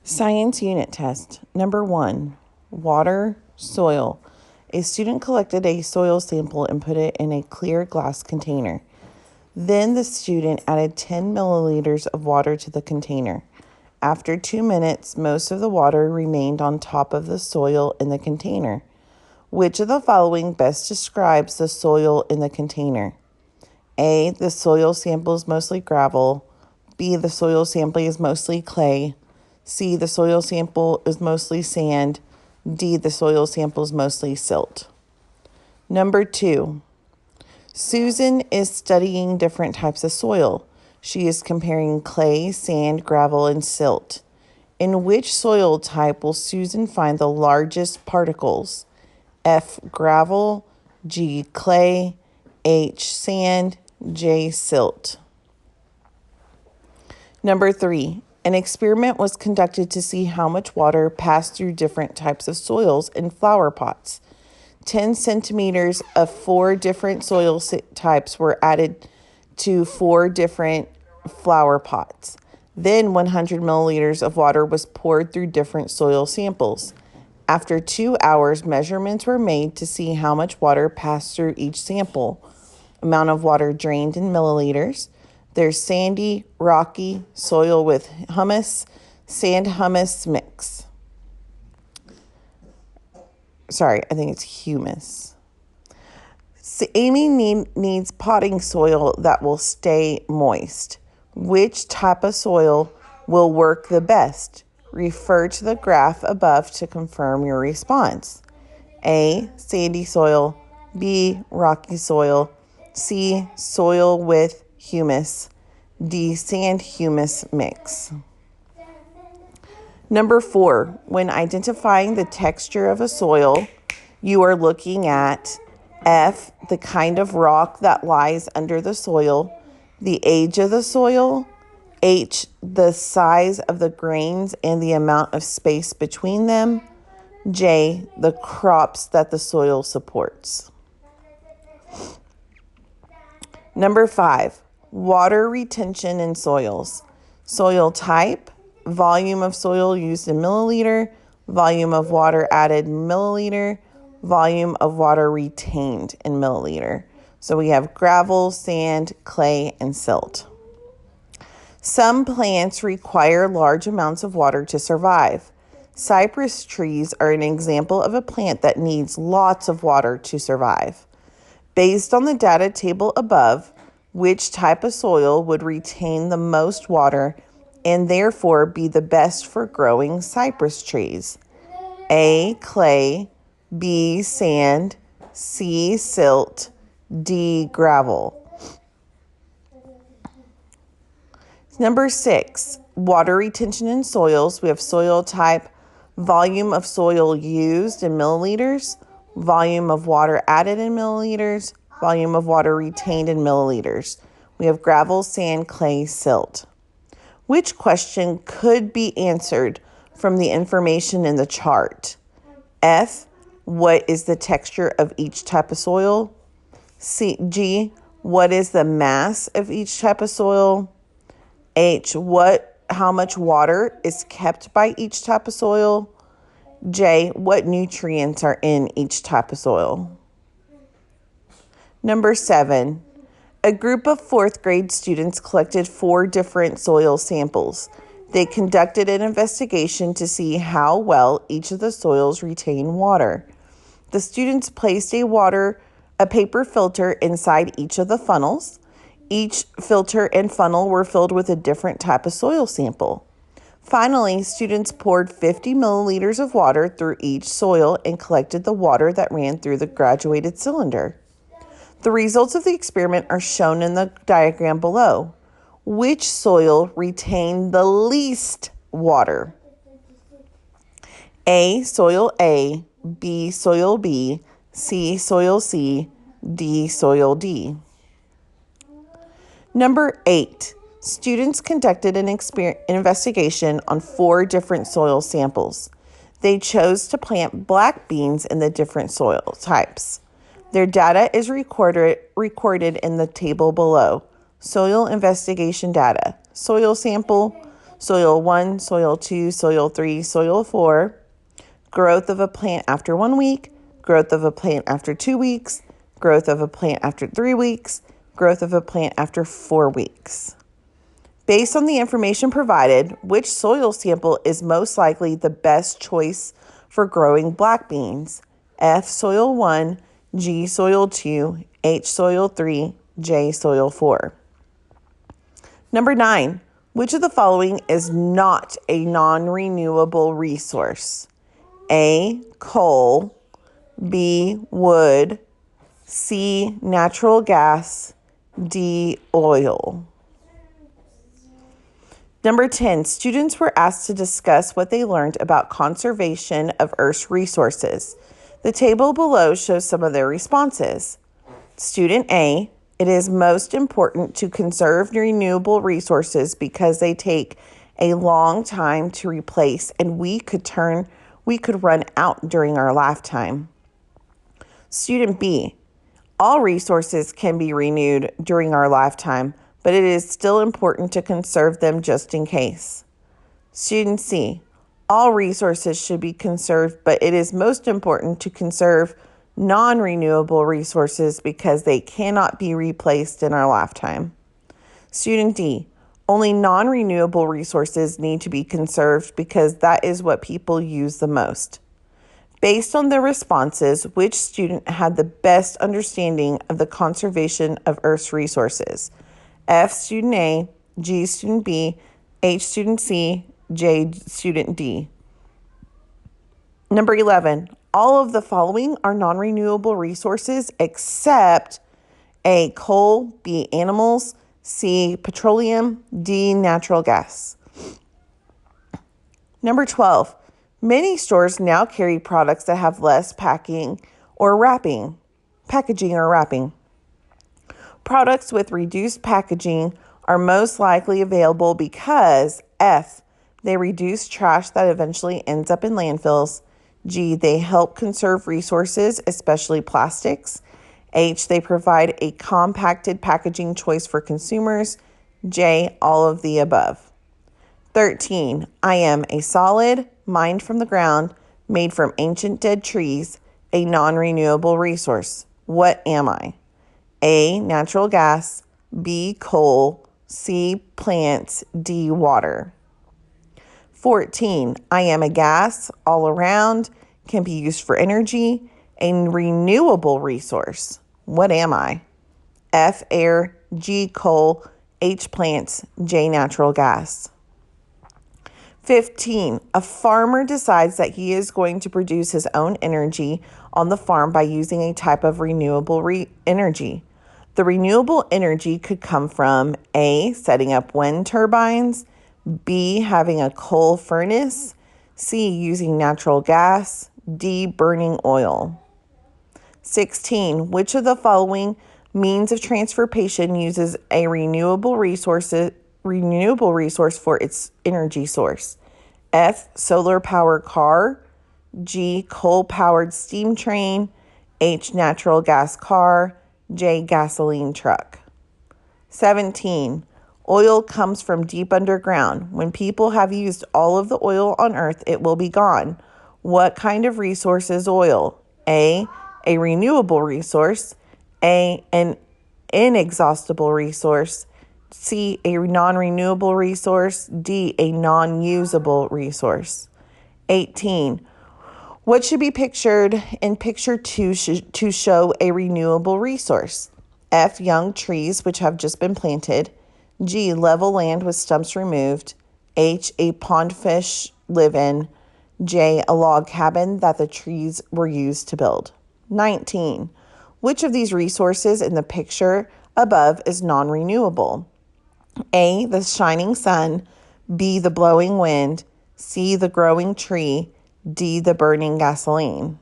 Science unit test. Number 1, water, soil. A student collected a soil sample and put it in a clear glass container. Then the student added 10 milliliters of water to the container. After 2 minutes, most of the water remained on top of the soil in the container. Which of the following best describes the soil in the container? A, the soil sample is mostly gravel. B, the soil sample is mostly clay. C, the soil sample is mostly sand. D, the soil sample is mostly silt. Number 2, Susan is studying different types of soil. She is comparing clay, sand, gravel, and silt. In which soil type will Susan find the largest particles? F, gravel, G, clay, H, sand, J, silt. Number 3, an experiment was conducted to see how much water passed through different types of soils in flower pots. 10 centimeters of 4 different soil types were added to 4 different flower pots. Then 100 milliliters of water was poured through different soil samples. After 2 hours, measurements were made to see how much water passed through each sample. Amount of water drained in milliliters. There's sandy, rocky soil with humus, sand-humus mix. Sorry, I think it's humus. So Amy needs potting soil that will stay moist. Which type of soil will work the best? Refer to the graph above to confirm your response. A, sandy soil. B, rocky soil. C, soil with humus. D, sand humus mix. Number 4, when identifying the texture of a soil, you are looking at F, the kind of rock that lies under the soil, the age of the soil, H, the size of the grains and the amount of space between them, J, the crops that the soil supports. Number 5, water retention in soils. Soil type, volume of soil used in milliliter, volume of water added in milliliter, volume of water retained in milliliter. So we have gravel, sand, clay, and silt. Some plants require large amounts of water to survive. Cypress trees are an example of a plant that needs lots of water to survive. Based on the data table above, which type of soil would retain the most water and therefore be the best for growing cypress trees? A, clay, B, sand, C, silt, D, gravel. Number 6, water retention in soils. We have soil type, volume of soil used in milliliters, volume of water added in milliliters, volume of water retained in milliliters. We have gravel, sand, clay, silt. Which question could be answered from the information in the chart? F, what is the texture of each type of soil? G, what is the mass of each type of soil? H, how much water is kept by each type of soil? J, what nutrients are in each type of soil? Number 7, a group of 4th grade students collected 4 different soil samples. They conducted an investigation to see how well each of the soils retain water. The students placed a paper filter inside each of the funnels. Each filter and funnel were filled with a different type of soil sample. Finally, students poured 50 milliliters of water through each soil and collected the water that ran through the graduated cylinder. The results of the experiment are shown in the diagram below. Which soil retained the least water? A, soil A, B, soil B, C, soil C, D, soil D. Number 8, students conducted an investigation on 4 different soil samples. They chose to plant black beans in the different soil types. Their data is recorded in the table below. Soil investigation data, soil sample, soil 1, soil 2, soil 3, soil 4, growth of a plant after 1 week, growth of a plant after 2 weeks, growth of a plant after 3 weeks, growth of a plant after 4 weeks. Based on the information provided, which soil sample is most likely the best choice for growing black beans? F, soil 1, G, soil 2, H, soil 3, J, soil 4. Number 9, which of the following is not a non-renewable resource? A, coal, B, wood, C, natural gas, D, oil. Number 10, students were asked to discuss what they learned about conservation of Earth's resources. The table below shows some of their responses. Student A, it is most important to conserve renewable resources because they take a long time to replace and we could run out during our lifetime. Student B, all resources can be renewed during our lifetime, but it is still important to conserve them just in case. Student C, all resources should be conserved, but it is most important to conserve non-renewable resources because they cannot be replaced in our lifetime. Student D, only non-renewable resources need to be conserved because that is what people use the most. Based on the responses, which student had the best understanding of the conservation of Earth's resources? F, student A, G, student B, H, student C, J, student D. Number 11, all of the following are non-renewable resources except A, coal, B, animals, C, petroleum, D, natural gas. Number 12, many stores now carry products that have less packaging or wrapping. Products with reduced packaging are most likely available because F, they reduce trash that eventually ends up in landfills. G, they help conserve resources, especially plastics. H, they provide a compacted packaging choice for consumers. J, all of the above. 13, I am a solid, mined from the ground, made from ancient dead trees, a non-renewable resource. What am I? A, natural gas, B, coal, C, plants, D, water. 14, I am a gas, all around, can be used for energy, a renewable resource. What am I? F, air, G, coal, H, plants, J, natural gas. 15, a farmer decides that he is going to produce his own energy on the farm by using a type of renewable energy. The renewable energy could come from A, setting up wind turbines, B, having a coal furnace, C, using natural gas, D, burning oil. 16, which of the following means of transportation uses a renewable resource for its energy source? F, solar powered car, G, coal powered steam train, H, natural gas car, J, gasoline truck. 17, oil comes from deep underground. When people have used all of the oil on Earth, it will be gone. What kind of resource is oil? A renewable resource, A, an inexhaustible resource, C, a non-renewable resource, D, a non-usable resource. 18, what should be pictured in picture 2 to show a renewable resource? F, young trees which have just been planted, G, level land with stumps removed, H, a pond fish live in, J, a log cabin that the trees were used to build. 19, which of these resources in the picture above is non-renewable? A, the shining sun, B, the blowing wind, C, the growing tree, D, the burning gasoline.